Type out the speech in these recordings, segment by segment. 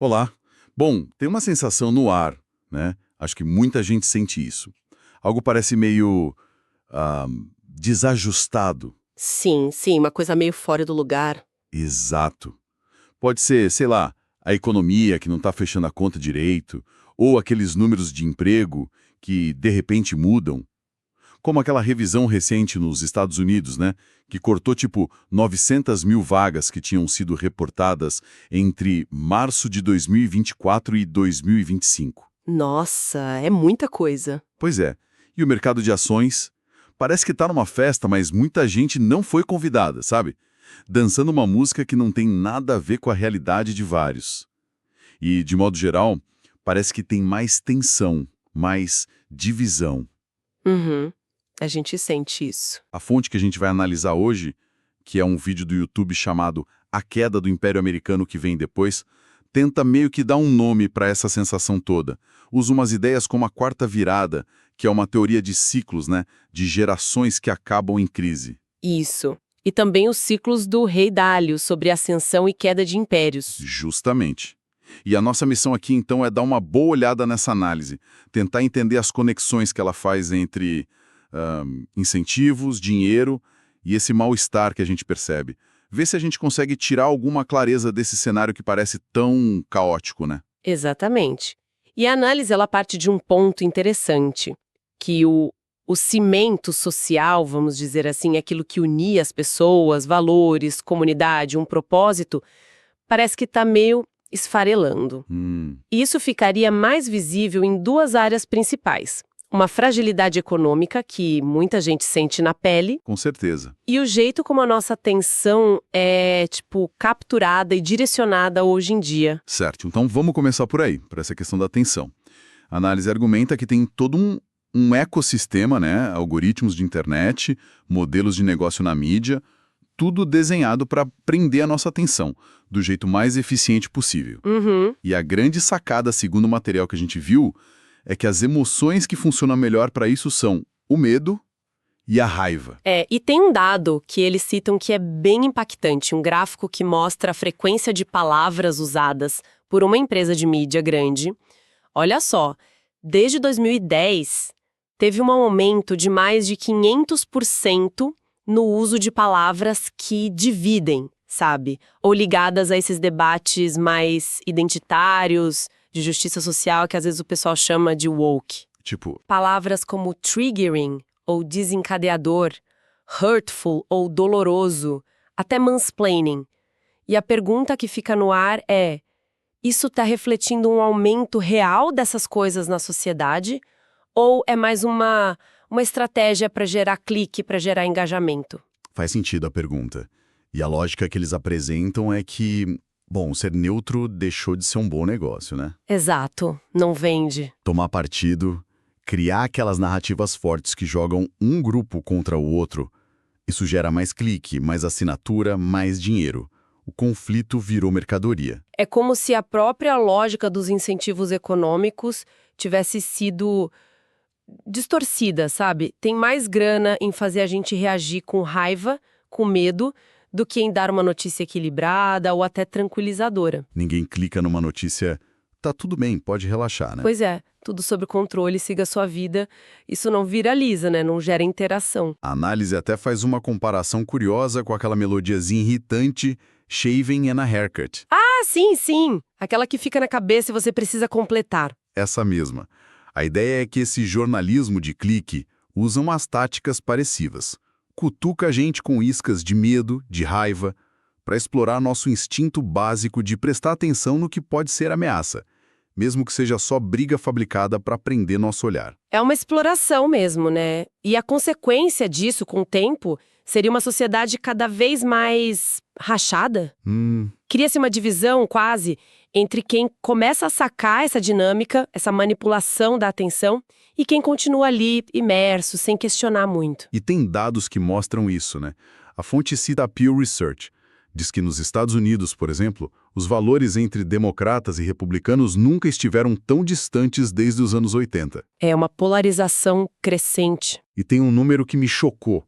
Olá. Bom, tem uma sensação no ar, né? Acho que muita gente sente isso. Algo parece meio ah, desajustado. Sim, sim, uma coisa meio fora do lugar. Exato. Pode ser, sei lá, a economia que não está fechando a conta direito, ou aqueles números de emprego que de repente mudam. Como aquela revisão recente nos Estados Unidos, né? Que cortou tipo 900 mil vagas que tinham sido reportadas entre março de 2024 e 2025. Nossa, é muita coisa. Pois é. E o mercado de ações? Parece que tá numa festa, mas muita gente não foi convidada, sabe? Dançando uma música que não tem nada a ver com a realidade de vários. E, de modo geral, parece que tem mais tensão, mais divisão. Uhum, a gente sente isso. A fonte que a gente vai analisar hoje, que é um vídeo do YouTube chamado A Queda do Império Americano que vem depois, tenta meio que dar um nome para essa sensação toda. Usa umas ideias como a quarta virada, que é uma teoria de ciclos, né, de gerações que acabam em crise. Isso. E também os ciclos do Rei Dálio sobre ascensão e queda de impérios. Justamente. E a nossa missão aqui, então, é dar uma boa olhada nessa análise, tentar entender as conexões que ela faz entre incentivos, dinheiro e esse mal-estar que a gente percebe. Ver se a gente consegue tirar alguma clareza desse cenário que parece tão caótico, né? Exatamente. E a análise ela parte de um ponto interessante, que o cimento social, vamos dizer assim, aquilo que unia as pessoas, valores, comunidade, um propósito, parece que está meio esfarelando. E isso ficaria mais visível em duas áreas principais. Uma fragilidade econômica, que muita gente sente na pele, Com certeza. e o jeito como a nossa atenção é, capturada e direcionada hoje em dia. Certo, então vamos começar por aí, por essa questão da atenção. A análise argumenta que tem todo um ecossistema, né, algoritmos de internet, modelos de negócio na mídia, tudo desenhado para prender a nossa atenção, do jeito mais eficiente possível. Uhum. E a grande sacada, segundo o material que a gente viu, é que as emoções que funcionam melhor para isso são o medo e a raiva. E tem um dado que eles citam que é bem impactante, um gráfico que mostra a frequência de palavras usadas por uma empresa de mídia grande. Olha só, desde 2010, teve um aumento de mais de 500% no uso de palavras que dividem, sabe? Ou ligadas a esses debates mais identitários, de justiça social, que às vezes o pessoal chama de woke. Tipo, Palavras como triggering ou desencadeador, hurtful ou doloroso, até mansplaining. E a pergunta que fica no ar é: isso está refletindo um aumento real dessas coisas na sociedade? Ou é mais uma estratégia para gerar clique, para gerar engajamento? faz sentido a pergunta. E a lógica que eles apresentam é que, bom, ser neutro deixou de ser um bom negócio, né? Exato, não vende. Tomar partido, criar aquelas narrativas fortes que jogam um grupo contra o outro, isso gera mais clique, mais assinatura, mais dinheiro. O conflito virou mercadoria. É como se a própria lógica dos incentivos econômicos tivesse sido distorcida, sabe? Tem mais grana em fazer a gente reagir com raiva, com medo, do que em dar uma notícia equilibrada ou até tranquilizadora. Ninguém clica numa notícia, tá tudo bem, pode relaxar, né? Pois é, tudo sob controle, siga a sua vida. Isso não viraliza, né? Não gera interação. A análise até faz uma comparação curiosa com aquela melodiazinha irritante, Shaving and a Haircut. Ah, sim, sim! Aquela que fica na cabeça e você precisa completar. Essa mesma. A ideia é que esse jornalismo de clique usa umas táticas parecidas. Cutuca a gente com iscas de medo, de raiva, para explorar nosso instinto básico de prestar atenção no que pode ser ameaça, mesmo que seja só briga fabricada para prender nosso olhar. É uma exploração mesmo, né? E a consequência disso, com o tempo, seria uma sociedade cada vez mais rachada. Cria-se uma divisão, quase, entre quem começa a sacar essa dinâmica, essa manipulação da atenção, e quem continua ali, imerso, sem questionar muito. E tem dados que mostram isso, né? A fonte cita a Pew Research. Diz que nos Estados Unidos, por exemplo, os valores entre democratas e republicanos nunca estiveram tão distantes desde os anos 80. É uma polarização crescente. E tem um número que me chocou.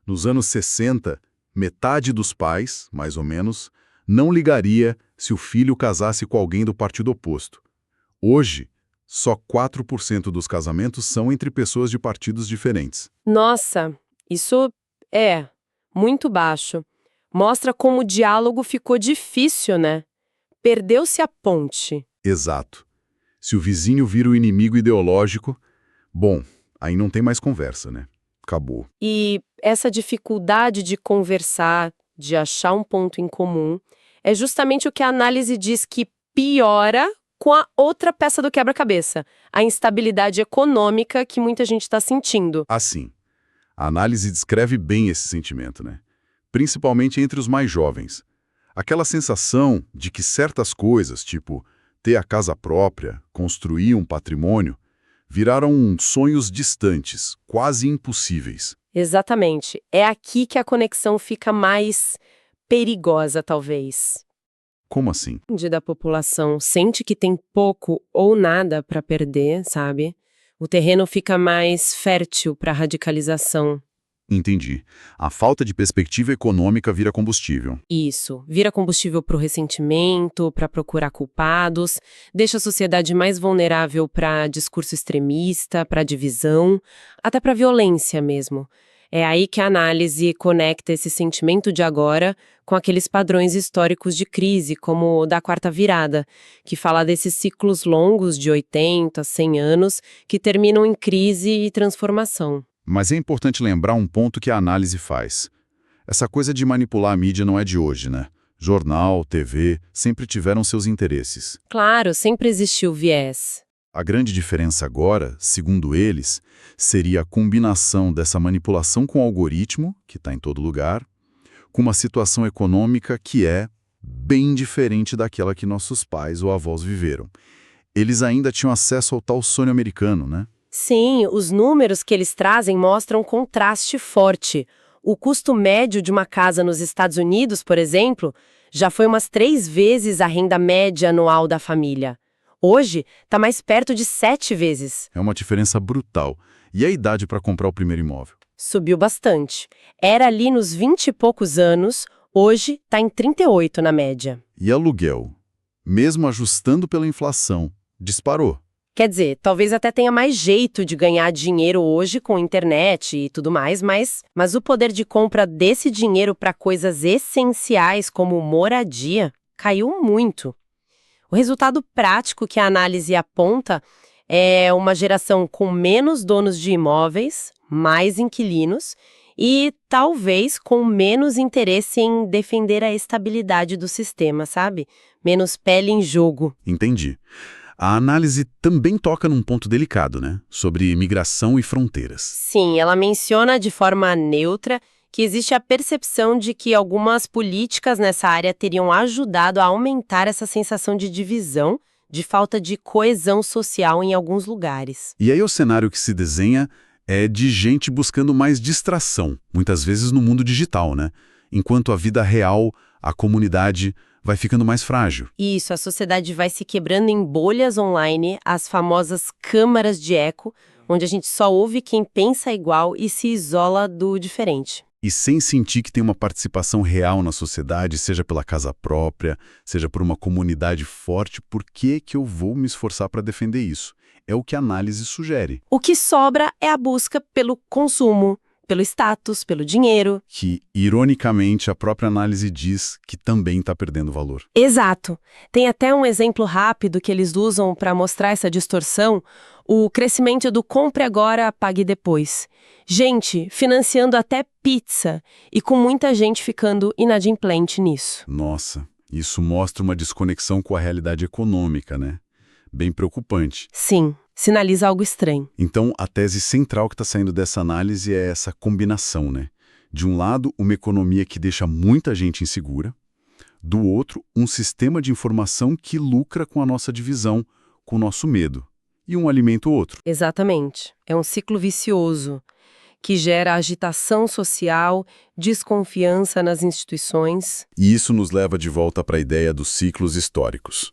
Nos anos 60, metade dos pais, mais ou menos, não ligaria se o filho casasse com alguém do partido oposto. Hoje, só 4% dos casamentos são entre pessoas de partidos diferentes. Nossa, isso é muito baixo. Mostra como o diálogo ficou difícil, né? Perdeu-se a ponte. Exato. Se o vizinho vira o inimigo ideológico, bom, aí não tem mais conversa, né? Acabou. E essa dificuldade de conversar, de achar um ponto em comum, é justamente o que a análise diz que piora com a outra peça do quebra-cabeça, a instabilidade econômica que muita gente está sentindo. Assim, a análise descreve bem esse sentimento, né? Principalmente entre os mais jovens. Aquela sensação de que certas coisas, tipo ter a casa própria, construir um patrimônio, viraram sonhos distantes, quase impossíveis. Exatamente. É aqui que a conexão fica mais perigosa, talvez. Como assim? Da população sente que tem pouco ou nada para perder, sabe? O terreno fica mais fértil para radicalização. Entendi. A falta de perspectiva econômica vira combustível. Isso, vira combustível para o ressentimento, para procurar culpados, deixa a sociedade mais vulnerável para discurso extremista, para divisão, até para violência mesmo. É aí que a análise conecta esse sentimento de agora com aqueles padrões históricos de crise, como o da Quarta Virada, que fala desses ciclos longos de 80, 100 anos, que terminam em crise e transformação. Mas é importante lembrar um ponto que a análise faz. Essa coisa de manipular a mídia não é de hoje, né? Jornal, TV, sempre tiveram seus interesses. Claro, sempre existiu viés. A grande diferença agora, segundo eles, seria a combinação dessa manipulação com o algoritmo, que está em todo lugar, com uma situação econômica que é bem diferente daquela que nossos pais ou avós viveram. Eles ainda tinham acesso ao tal sonho americano, né? Sim, os números que eles trazem mostram um contraste forte. O custo médio de uma casa nos Estados Unidos, por exemplo, já foi umas 3 vezes a renda média anual da família. Hoje, está mais perto de 7 vezes. É uma diferença brutal. E a idade para comprar o primeiro imóvel? Subiu bastante. Era ali nos 20 e poucos anos, hoje está em 38 na média. E aluguel? Mesmo ajustando pela inflação, disparou. Quer dizer, talvez até tenha mais jeito de ganhar dinheiro hoje com internet e tudo mais, mas o poder de compra desse dinheiro para coisas essenciais como moradia caiu muito. O resultado prático que a análise aponta é uma geração com menos donos de imóveis, mais inquilinos e talvez com menos interesse em defender a estabilidade do sistema, sabe? Menos pele em jogo. Entendi. A análise também toca num ponto delicado, né? Sobre imigração e fronteiras. Sim, ela menciona de forma neutra que existe a percepção de que algumas políticas nessa área teriam ajudado a aumentar essa sensação de divisão, de falta de coesão social em alguns lugares. E aí o cenário que se desenha é de gente buscando mais distração, muitas vezes no mundo digital, né? Enquanto a vida real, a comunidade, vai ficando mais frágil. Isso, a sociedade vai se quebrando em bolhas online, as famosas câmaras de eco, onde a gente só ouve quem pensa igual e se isola do diferente. E sem sentir que tem uma participação real na sociedade, seja pela casa própria, seja por uma comunidade forte, por que eu vou me esforçar para defender isso? É o que a análise sugere. O que sobra é a busca pelo consumo, pelo status, pelo dinheiro. Que, ironicamente, a própria análise diz que também está perdendo valor. Exato. Tem até um exemplo rápido que eles usam para mostrar essa distorção, o crescimento do compre agora, pague depois. Gente financiando até pizza e com muita gente ficando inadimplente nisso. Nossa, isso mostra uma desconexão com a realidade econômica, né? Bem preocupante. Sim, sinaliza algo estranho. Então, a tese central que está saindo dessa análise é essa combinação, né? De um lado, uma economia que deixa muita gente insegura. Do outro, um sistema de informação que lucra com a nossa divisão, com o nosso medo. E um alimenta o outro. Exatamente. É um ciclo vicioso que gera agitação social, desconfiança nas instituições. E isso nos leva de volta para a ideia dos ciclos históricos.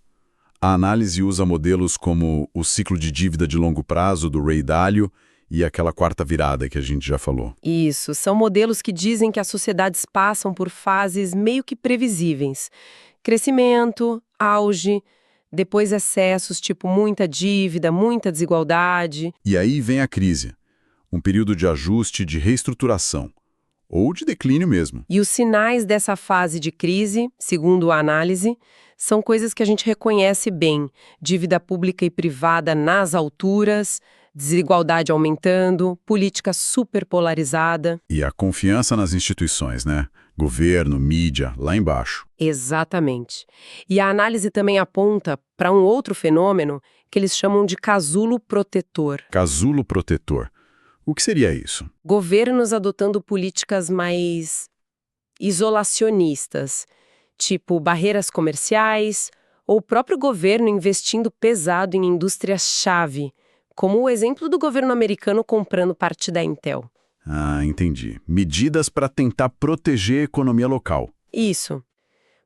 A análise usa modelos como o ciclo de dívida de longo prazo do Ray Dalio e aquela quarta virada que a gente já falou. Isso, são modelos que dizem que as sociedades passam por fases meio que previsíveis, Crescimento, auge, depois excessos, tipo muita dívida, muita desigualdade. E aí vem a crise, um período de ajuste, de reestruturação, ou de declínio mesmo. E os sinais dessa fase de crise, segundo a análise, são coisas que a gente reconhece bem. Dívida pública e privada nas alturas, desigualdade aumentando, política superpolarizada. E a confiança nas instituições, né? Governo, mídia, lá embaixo. Exatamente. E a análise também aponta para um outro fenômeno que eles chamam de casulo protetor. Casulo protetor. O que seria isso? Governos adotando políticas mais isolacionistas, tipo barreiras comerciais, ou o próprio governo investindo pesado em indústrias-chave, como o exemplo do governo americano comprando parte da Intel. Ah, entendi. Medidas para tentar proteger a economia local. Isso.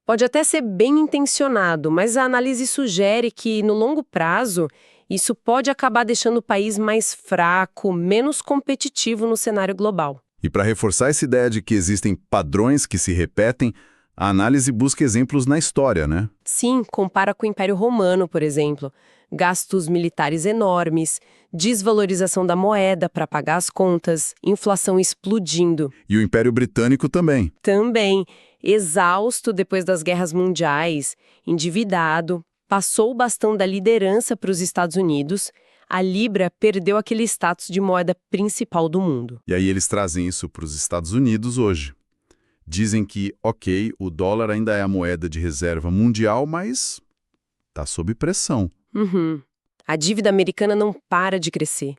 Pode até ser bem intencionado, mas a análise sugere que, no longo prazo, isso pode acabar deixando o país mais fraco, menos competitivo no cenário global. E para reforçar essa ideia de que existem padrões que se repetem, a análise busca exemplos na história, né? Sim, compara com o Império Romano, por exemplo. Gastos militares enormes, desvalorização da moeda para pagar as contas, inflação explodindo. E o Império Britânico também. Também, exausto depois das guerras mundiais, endividado, passou o bastão da liderança para os Estados Unidos, a Libra perdeu aquele status de moeda principal do mundo. E aí eles trazem isso para os Estados Unidos hoje. Dizem que, ok, o dólar ainda é a moeda de reserva mundial, mas está sob pressão. Uhum. A dívida americana não para de crescer.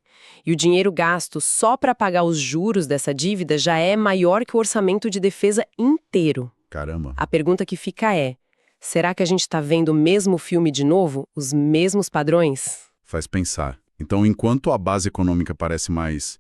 E o dinheiro gasto só para pagar os juros dessa dívida já é maior que o orçamento de defesa inteiro. Caramba. A pergunta que fica é: será que a gente está vendo o mesmo filme de novo? Os mesmos padrões? Faz pensar. Então, enquanto a base econômica parece mais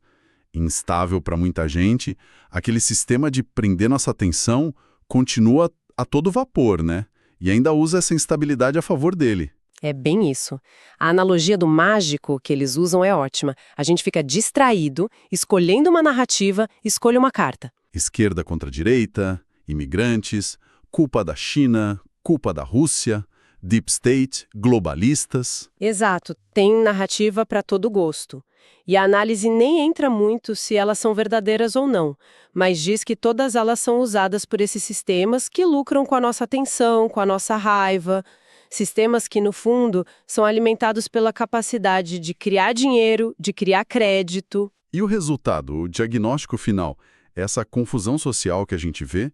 instável para muita gente, aquele sistema de prender nossa atenção continua a todo vapor, né? E ainda usa essa instabilidade a favor dele. É bem isso. A analogia do mágico que eles usam é ótima. A gente fica distraído, escolhendo uma narrativa, escolhe uma carta. Esquerda contra direita, imigrantes, culpa da China, culpa da Rússia, deep state, globalistas. Exato, tem narrativa para todo gosto. E a análise nem entra muito se elas são verdadeiras ou não, mas diz que todas elas são usadas por esses sistemas que lucram com a nossa atenção, com a nossa raiva. Sistemas que, no fundo, são alimentados pela capacidade de criar dinheiro, de criar crédito. E o resultado, o diagnóstico final, essa confusão social que a gente vê,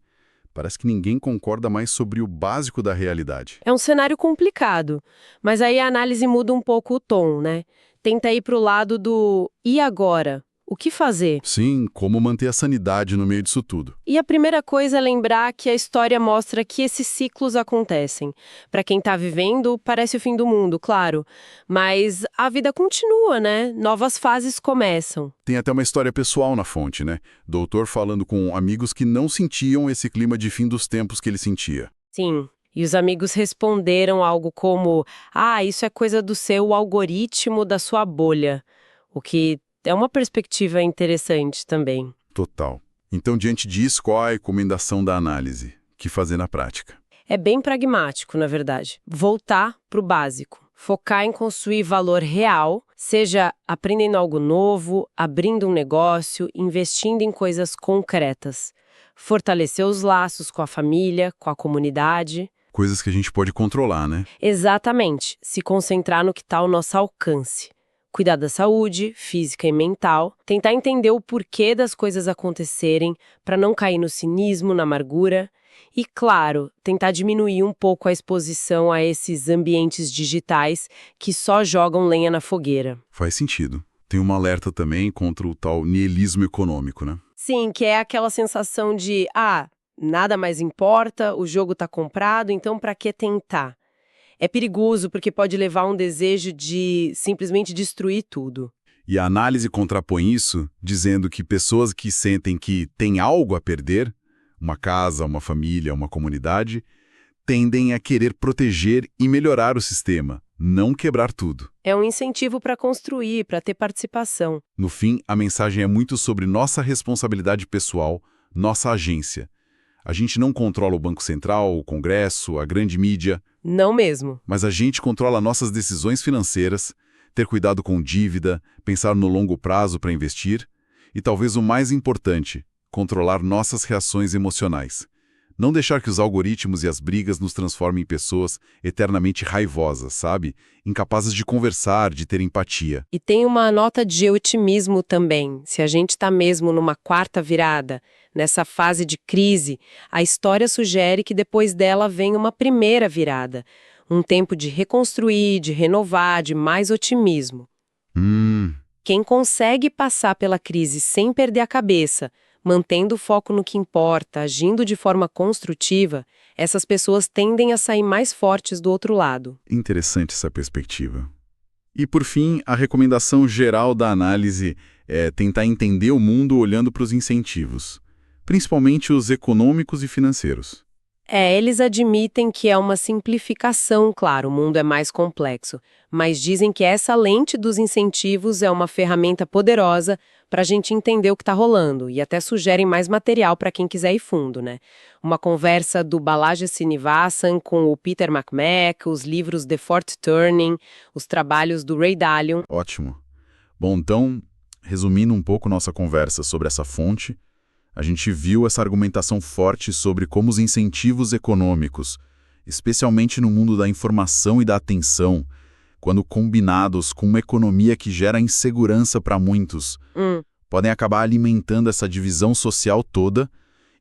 parece que ninguém concorda mais sobre o básico da realidade. É um cenário complicado, mas aí a análise muda um pouco o tom, né? Tenta ir para o lado do e agora? O que fazer? Sim, como manter a sanidade no meio disso tudo. E a primeira coisa é lembrar que a história mostra que esses ciclos acontecem. Para quem está vivendo, parece o fim do mundo, claro. Mas a vida continua, né? Novas fases começam. Tem até uma história pessoal na fonte, né? Doutor falando com amigos que não sentiam esse clima de fim dos tempos que ele sentia. Sim. E os amigos responderam algo como: ah, isso é coisa do seu algoritmo da sua bolha. O que é uma perspectiva interessante também. Total. Então, diante disso, qual a recomendação da análise? O que fazer na prática? É bem pragmático, na verdade. Voltar para o básico. Focar em construir valor real, seja aprendendo algo novo, abrindo um negócio, investindo em coisas concretas. Fortalecer os laços com a família, com a comunidade. Coisas que a gente pode controlar, né? Exatamente. Se concentrar no que está ao nosso alcance. Cuidar da saúde, física e mental, tentar entender o porquê das coisas acontecerem para não cair no cinismo, na amargura e, claro, tentar diminuir um pouco a exposição a esses ambientes digitais que só jogam lenha na fogueira. Faz sentido. Tem um alerta também contra o tal niilismo econômico, né? Sim, que é aquela sensação de, nada mais importa, o jogo está comprado, então para que tentar? É perigoso porque pode levar a um desejo de simplesmente destruir tudo. E a análise contrapõe isso, dizendo que pessoas que sentem que têm algo a perder, uma casa, uma família, uma comunidade, tendem a querer proteger e melhorar o sistema, não quebrar tudo. É um incentivo para construir, para ter participação. No fim, a mensagem é muito sobre nossa responsabilidade pessoal, nossa agência. A gente não controla o Banco Central, o Congresso, a grande mídia, Não mesmo. mas a gente controla nossas decisões financeiras, ter cuidado com dívida, pensar no longo prazo para investir e, talvez o mais importante, controlar nossas reações emocionais. Não deixar que os algoritmos e as brigas nos transformem em pessoas eternamente raivosas, sabe? Incapazes de conversar, de ter empatia. E tem uma nota de otimismo também. Se a gente está mesmo numa quarta virada, nessa fase de crise, a história sugere que depois dela vem uma primeira virada. Um tempo de reconstruir, de renovar, de mais otimismo. Quem consegue passar pela crise sem perder a cabeça, mantendo o foco no que importa, agindo de forma construtiva, essas pessoas tendem a sair mais fortes do outro lado. Interessante essa perspectiva. E, por fim, a recomendação geral da análise é tentar entender o mundo olhando para os incentivos, principalmente os econômicos e financeiros. Eles admitem que é uma simplificação, claro, o mundo é mais complexo, mas dizem que essa lente dos incentivos é uma ferramenta poderosa para a gente entender o que está rolando e até sugerem mais material para quem quiser ir fundo, né? Uma conversa do Balaji Srinivasan com o Peter McMack, os livros The Fourth Turning, os trabalhos do Ray Dalio. Ótimo. Bom, então, resumindo um pouco nossa conversa sobre essa fonte, a gente viu essa argumentação forte sobre como os incentivos econômicos, especialmente no mundo da informação e da atenção, quando combinados com uma economia que gera insegurança para muitos, podem acabar alimentando essa divisão social toda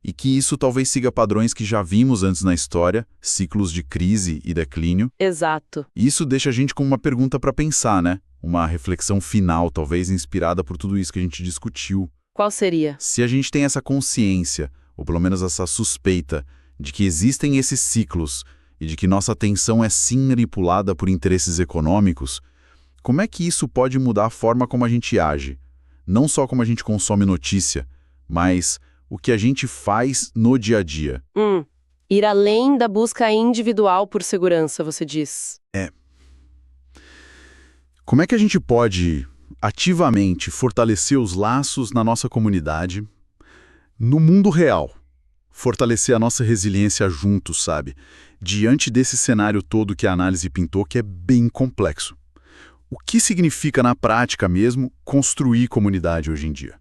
e que isso talvez siga padrões que já vimos antes na história, ciclos de crise e declínio. Exato. E isso deixa a gente com uma pergunta para pensar, né? Uma reflexão final, talvez inspirada por tudo isso que a gente discutiu. Qual seria? Se a gente tem essa consciência, ou pelo menos essa suspeita, de que existem esses ciclos e de que nossa atenção é sim manipulada por interesses econômicos, como é que isso pode mudar a forma como a gente age? Não só como a gente consome notícia, mas o que a gente faz no dia a dia. Ir além da busca individual por segurança, você diz. Como é que a gente pode ativamente fortalecer os laços na nossa comunidade, no mundo real? Fortalecer a nossa resiliência juntos, sabe? Diante desse cenário todo que a análise pintou, que é bem complexo. O que significa na prática mesmo construir comunidade hoje em dia?